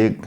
1